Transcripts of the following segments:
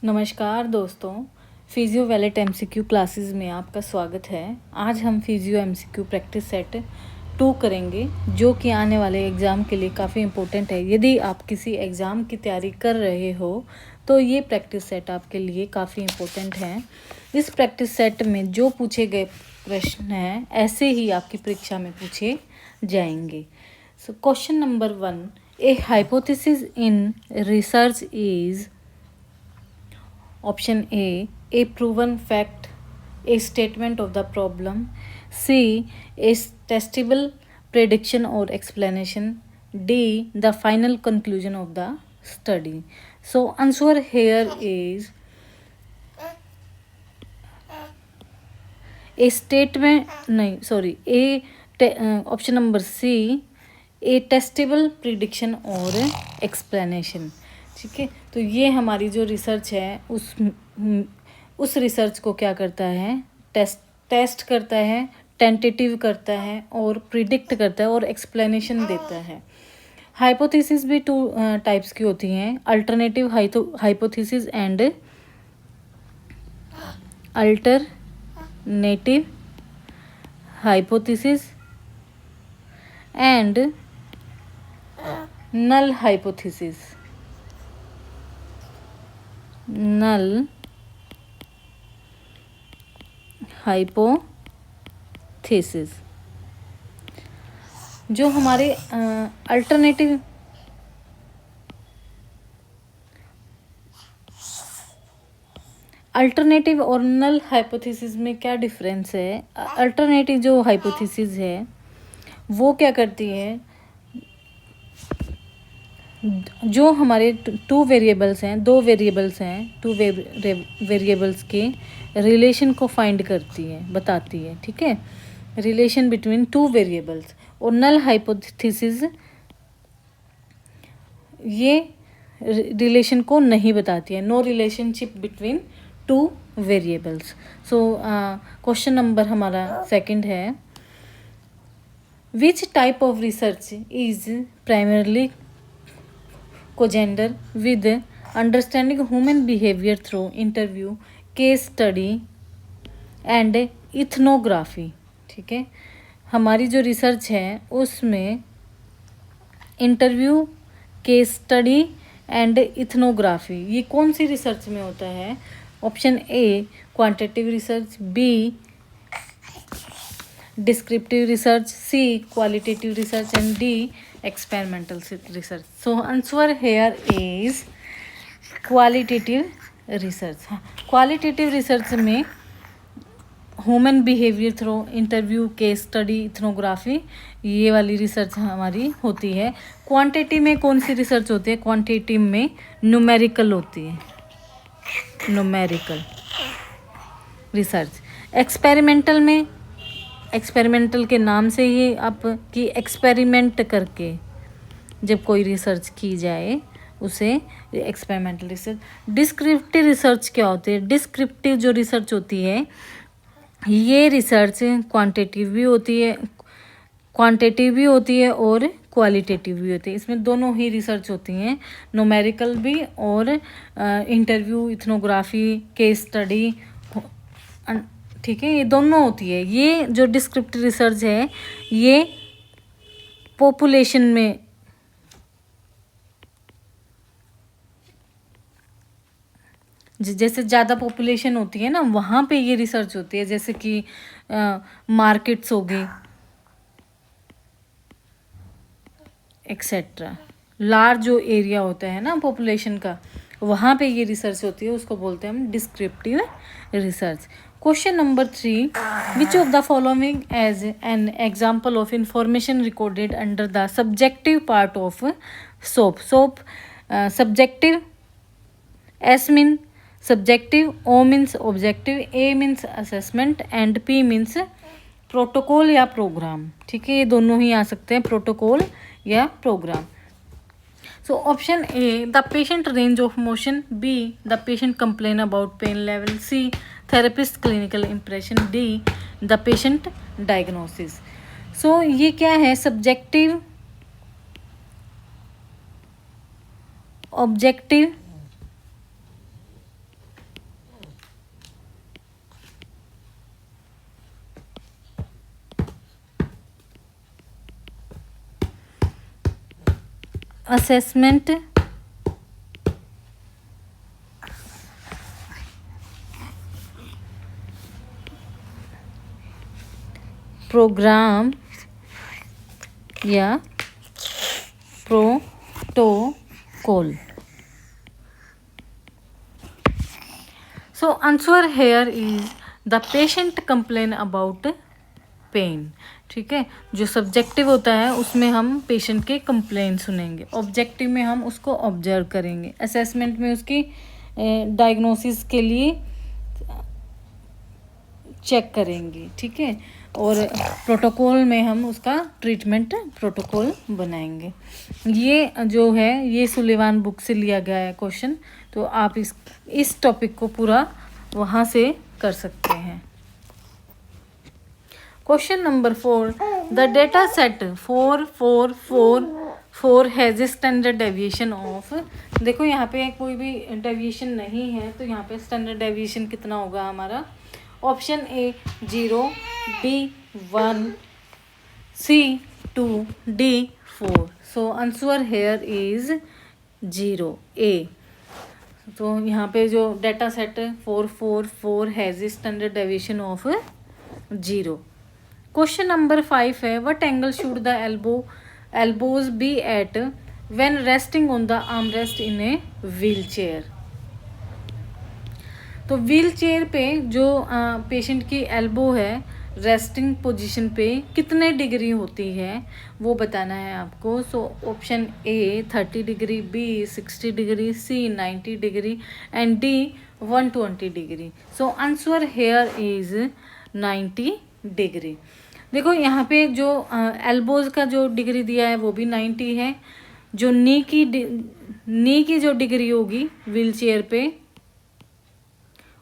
नमस्कार दोस्तों, physio wallet MCQ classes में आपका स्वागत है। आज हम फिजियो एमसीक्यू प्रैक्टिस सेट 2 करेंगे, जो कि आने वाले एग्ज़ाम के लिए काफ़ी इम्पोर्टेंट है। यदि आप किसी एग्ज़ाम की तैयारी कर रहे हो तो ये प्रैक्टिस सेट आपके लिए काफ़ी इम्पोर्टेंट है। इस प्रैक्टिस सेट में जो पूछे गए प्रश्न हैं ऐसे ही आपकी परीक्षा में पूछे जाएंगे। सो question number 1, A hypothesis in research is Option A proven fact, a statement of the problem. C, a testable prediction or explanation. D, the final conclusion of the study. So answer here is a statement, नहीं sorry, option number C, a testable prediction or explanation. ठीक है, तो ये हमारी जो research है उस research को क्या करता है, टेस्ट करता है, टेंटेटिव करता है और प्रिडिक्ट करता है और एक्सप्लेनेशन देता है। हाइपोथेसिस भी 2 टाइप्स की होती हैं, alternative hypothesis and alternative hypothesis and null hypothesis. Null hypothesis जो हमारे अल्टरनेटिव और नल हाइपोथेसिस में क्या डिफरेंस है। अल्टरनेटिव जो हाइपोथेसिस है वो क्या करती है, जो हमारे 2 वेरिएबल्स हैं, 2 वेरिएबल्स हैं, 2 वेरिएबल्स के रिलेशन को फाइंड करती है, बताती है। ठीक है, रिलेशन बिटवीन 2 वेरिएबल्स। और नल हाइपोथेसिस ये रिलेशन को नहीं बताती है, no relationship between 2 variables. So question number हमारा 2 है, which type of research is primarily cogender with understanding human behavior through interview, case study and ethnography। ठीक है, हमारी जो रिसर्च है उसमें interview, case study and ethnography, ये कौन सी रिसर्च में होता है। Option A quantitative research, B descriptive research, C qualitative research and D experimental research. So answer here is qualitative research. Qualitative research में human behaviour through interview, case study, ethnography, ये वाली research हमारी होती है। Quantity में कौन सी research होती है, क्वांटिटी में न्यूमेरिकल होती है, न्यूमेरिकल रिसर्च। एक्सपेरिमेंटल में, एक्सपेरिमेंटल के नाम से ही आप कि एक्सपेरिमेंट करके जब कोई रिसर्च की जाए उसे एक्सपेरिमेंटल रिसर्च। डिस्क्रिप्टिव रिसर्च क्या होती है, डिस्क्रिप्टिव जो रिसर्च होती है ये रिसर्च क्वांटिटेटिव भी होती है, और क्वालिटेटिव भी होती है। इसमें दोनों ही रिसर्च होती हैं, न्यूमेरिकल भी और इंटरव्यू, इथनोग्राफी, केस स्टडी। ठीक है, ये दोनों होती है। ये जो डिस्क्रिप्टिव रिसर्च है ये पॉपुलेशन में, जैसे ज़्यादा पॉपुलेशन होती है ना वहाँ पे ये रिसर्च होती है, जैसे कि मार्केट्स हो गई एक्सेट्रा। लार्ज जो एरिया होता है ना पॉपुलेशन का, वहाँ पे ये रिसर्च होती है, उसको बोलते हैं हम descriptive research. Question number 3, which of the following as an example of information recorded under the subjective part of SOAP. Subjective, S mean subjective, O means objective, A means assessment and P means protocol या program. ठीक है, ये दोनों ही आ सकते हैं, protocol या programme. So option A, the patient range of motion, B, the patient complain about pain level, C, therapist clinical impression, D, the patient diagnosis. So ये क्या है, subjective, objective assessment program या protocol. So answer here is the patient complain about pain. ठीक है, जो subjective होता है उसमें हम पेशेंट के कंप्लेन सुनेंगे, ऑब्जेक्टिव में हम उसको ऑब्जर्व करेंगे, असेसमेंट में उसकी डायग्नोसिस के लिए चेक करेंगे, ठीक है, और प्रोटोकॉल में हम उसका ट्रीटमेंट प्रोटोकॉल बनाएंगे। ये जो है ये सुलेवान बुक से लिया गया है क्वेश्चन, तो आप इस टॉपिक को पूरा वहाँ से कर सकते हैं। Question number 4, the data set 4444 has a standard deviation of, देखो यहाँ पे कोई भी डेविएशन नहीं है, तो यहाँ पे स्टैंडर्ड डेविएशन कितना होगा हमारा, option A 0, B 1, C 2, D 4। So answer here is 0 A. तो यहाँ पे जो data set 444 has standard deviation of 0। Question number 5 है, what angle should the elbows be at when resting on the arm rest in a wheel chair. तो wheel chair पे जो patient की elbow है रेस्टिंग पोजीशन पे कितने degree होती है वो बताना है आपको। So option A 30 degree, B 60 degree, C 90 degree and D 120 degree. So answer here is 90 degree. देखो यहाँ पे जो एल्बोज का जो डिग्री दिया है वो भी 90 है, जो नी की जो डिग्री होगी व्हील चेयर पे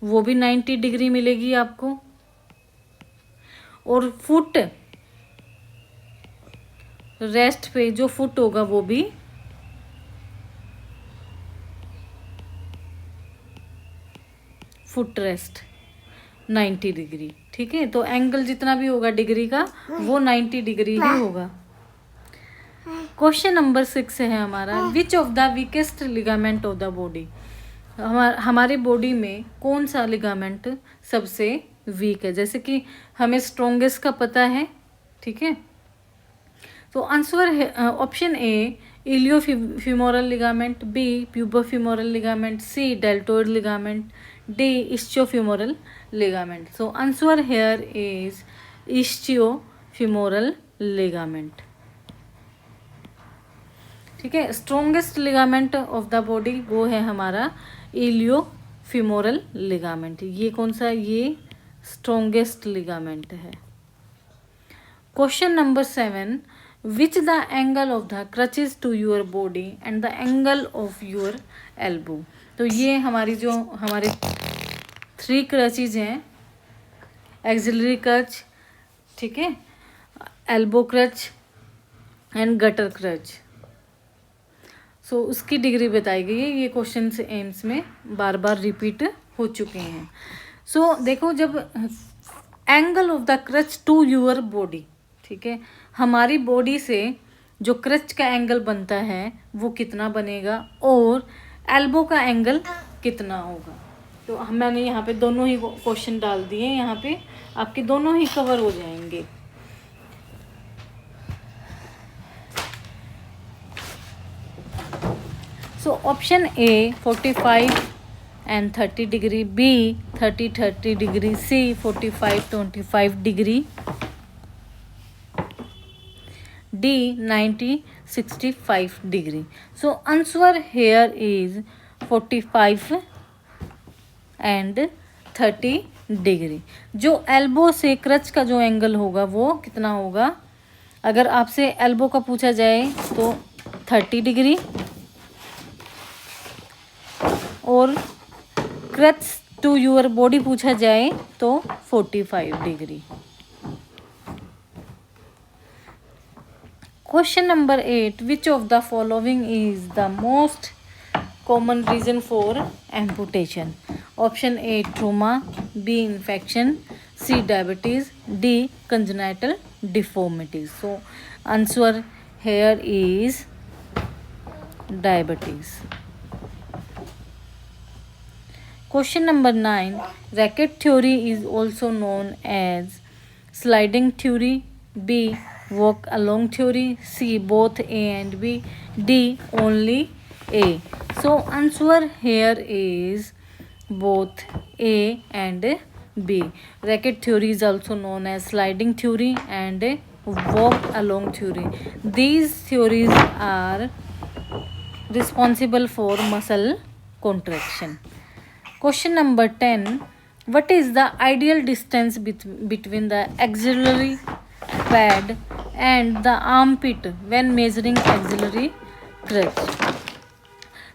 वो भी 90 डिग्री मिलेगी आपको, और फुट रेस्ट पे जो फुट होगा वो भी फुट रेस्ट 90 डिग्री, ठीक है। तो एंगल जितना भी होगा डिग्री का वो 90 डिग्री ही होगा। क्वेश्चन नंबर 6 है हमारा, विच of the weakest ligament of the body, हमारे बॉडी में कौन सा लिगामेंट सबसे वीक है। जैसे कि हमें स्ट्रोंगेस्ट का पता है, ठीक है, तो आंसर है option A iliofemoral ligament, B pubofemoral ligament, C deltoid ligament, D ischiofemoral ligament. So answer here is ischiofemoral ligament, ठीक है। Strongest ligament of the body वो है हमारा इलियोफिमोरल लिगामेंट। ये कौन सा, ये स्ट्रोंगेस्ट लिगामेंट है। Question number 7, which the angle of the crutches to your body and the angle of your elbow. तो ये हमारे 3 क्रचेज हैं, एक्सिलरी क्रच, ठीक है, elbow crutch and gutter crutch. So उसकी डिग्री बताई गई है। ये क्वेश्चन एम्स में बार बार रिपीट हो चुके हैं। सो देखो, जब angle of the crutch to your body, ठीक है, हमारी बॉडी से जो क्रच का एंगल बनता है वो कितना बनेगा और एल्बो का एंगल कितना होगा। तो मैंने यहाँ पे दोनों ही क्वेश्चन डाल दिए, यहाँ पे आपके दोनों ही कवर हो जाएंगे। सो option A 45 and 30 degree, B 30 degree, C 45-25 degree, D 90-65 degree. So answer here is 45 and 30 degree. जो एल्बो से क्रच का जो एंगल होगा वो कितना होगा, अगर आपसे एल्बो का पूछा जाए तो 30 डिग्री और क्रच टू यूर बॉडी पूछा जाए तो 45 degree. Question number 8, which of the following is the most common reason for amputation. Option A trauma, B infection, C diabetes, D congenital deformities. So answer here is diabetes. Question number 9. Racket theory is also known as sliding theory, B. walk along theory, C. both A and B, D. only A. So answer here is both A and B. Racket theory is also known as sliding theory and walk along theory. These theories are responsible for muscle contraction. Question number 10. What is the ideal distance between the axillary pad and the armpit when measuring axillary crutch?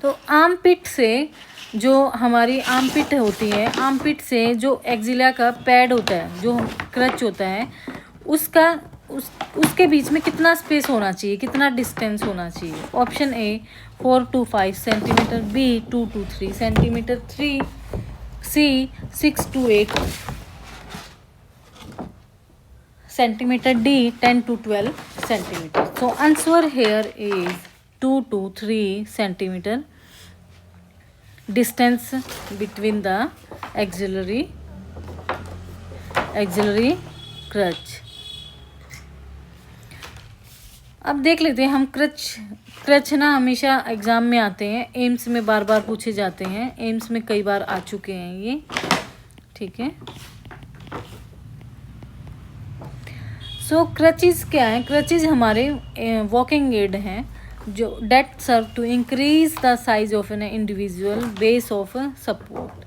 तो armpit से जो हमारी armpit होती है, armpit से जो axilla का pad होता है, जो क्रच होता है, उसके बीच में कितना स्पेस होना चाहिए, कितना डिस्टेंस होना चाहिए? Option A 4 to 5 centimetre, B 2 to 3 centimetre, C 6 to 8 centimetre, D 10 to 12 centimetre. So answer here is 2 to 3 centimeter distance between the axillary crutch. अब देख लेते हैं हम क्रच ना हमेशा एग्जाम में आते हैं, एम्स में बार बार पूछे जाते हैं, एम्स में कई बार आ चुके हैं ये, ठीक है. सो क्रचेस क्या है? क्रचेस हमारे वॉकिंग एड हैं जो that serve to increase the size of an individual base of support,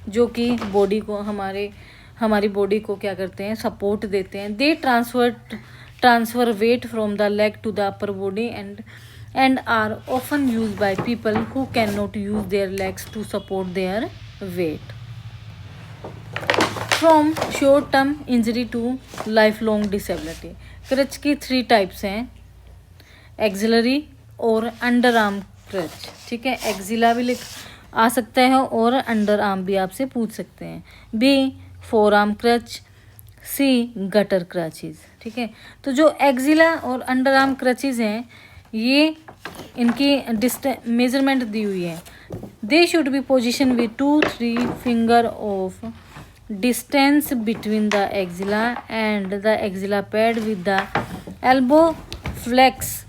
जो कि बॉडी को हमारी बॉडी को क्या करते हैं? सपोर्ट देते हैं. They transfer weight from the leg to the upper body and are often used by people who cannot use their legs to support their weight. From short term injury to lifelong disability. Crutch की 3 types हैं, axillary और under arm creche, ठीक है. Axilla भी आ सकता है और under arm भी आपसे पूछ सकते हैं. बी फोर आर्म क्रच, सी गटर क्रचेज, ठीक है. तो जो एक्सिला और अंडर आर्म क्रचेज हैं, ये इनकी मेजरमेंट दी हुई है. They should be position with 2-3 finger of distance between the axilla and the axilla pad with the elbow flex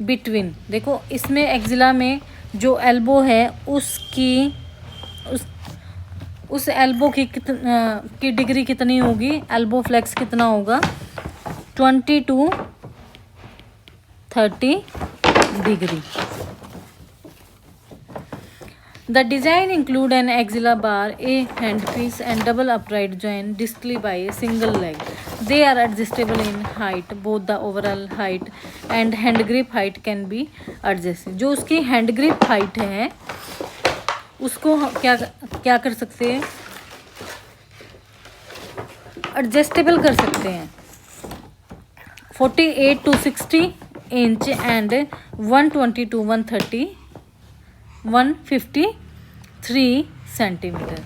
between. देखो इसमें एक्सिला में जो एल्बो है उस एल्बो की डिग्री कितनी होगी? एल्बो फ्लेक्स कितना होगा? 20 to 30 degree. The design include an axilla bar, a handpiece and double upright joint distally by a single leg. They are adjustable in height. Both the overall height and hand grip height can be adjusted. जो उसकी hand grip height है उसको क्या कर सकते हैं? Adjustable कर सकते हैं. 48 to 60 inch and 120 to 153 centimetre.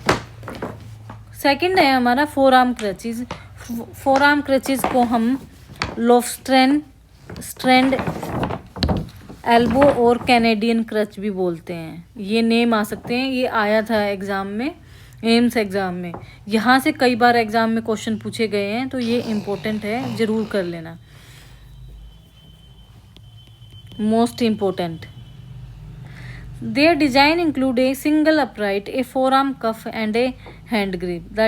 Second है हमारा four arm crutches. Four arm crutches को हम स्ट्रैंड एल्बो और कैनेडियन क्रच भी बोलते हैं. ये नेम आ सकते हैं, ये आया था एग्ज़ाम में, एम्स एग्ज़ाम में. यहाँ से कई बार एग्ज़ाम में क्वेश्चन पूछे गए हैं, तो ये इम्पोर्टेंट है, ज़रूर कर लेना. Most important. Their design include a single upright, a forearm cuff and a hand grip. The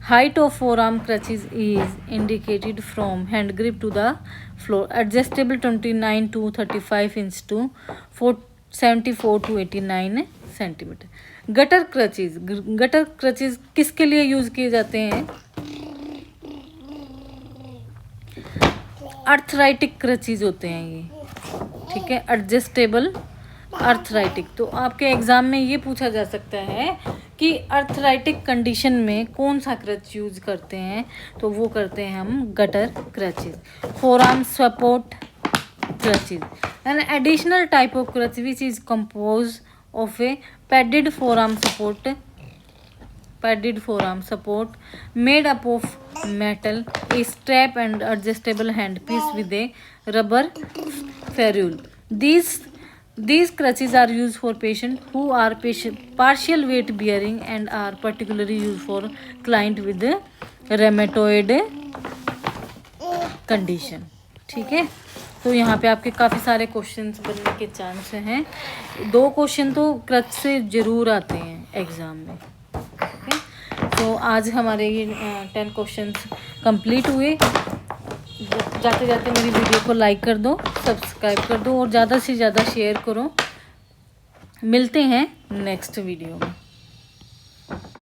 height of forearm crutches is indicated from hand grip to the floor. Adjustable 29 to 35 inch to 74 to 89 centimetre. Gutter crutches किसके लिए use किए जाते हैं? अर्थराइटिक crutches होते हैं ये, ठीक है. एडजस्टेबल अर्थराइटिक. तो आपके एग्जाम में ये पूछा जा सकता है कि अर्थराइटिक कंडीशन में कौन सा क्रच यूज करते हैं, तो वो करते हैं हम gutter crutches. Forearm support crutches. An additional type of crutch which is compose of a padded forearm support made up of metal, a strap and adjustable handpiece with a rubber ferrule. These These crutches are used for patients who are partial weight bearing and are particularly used for client with rheumatoid condition. ठीक है, तो यहाँ पे आपके काफ़ी सारे questions बनने के चांस हैं. 2 क्वेश्चन तो क्रच से ज़रूर आते हैं एग्ज़ाम में. ओके, तो आज हमारे ये 10 क्वेश्चंस कंप्लीट हुए. जाते जाते मेरी वीडियो को लाइक कर दो, सब्सक्राइब कर दो और ज़्यादा से ज़्यादा शेयर करो. मिलते हैं नेक्स्ट वीडियो में.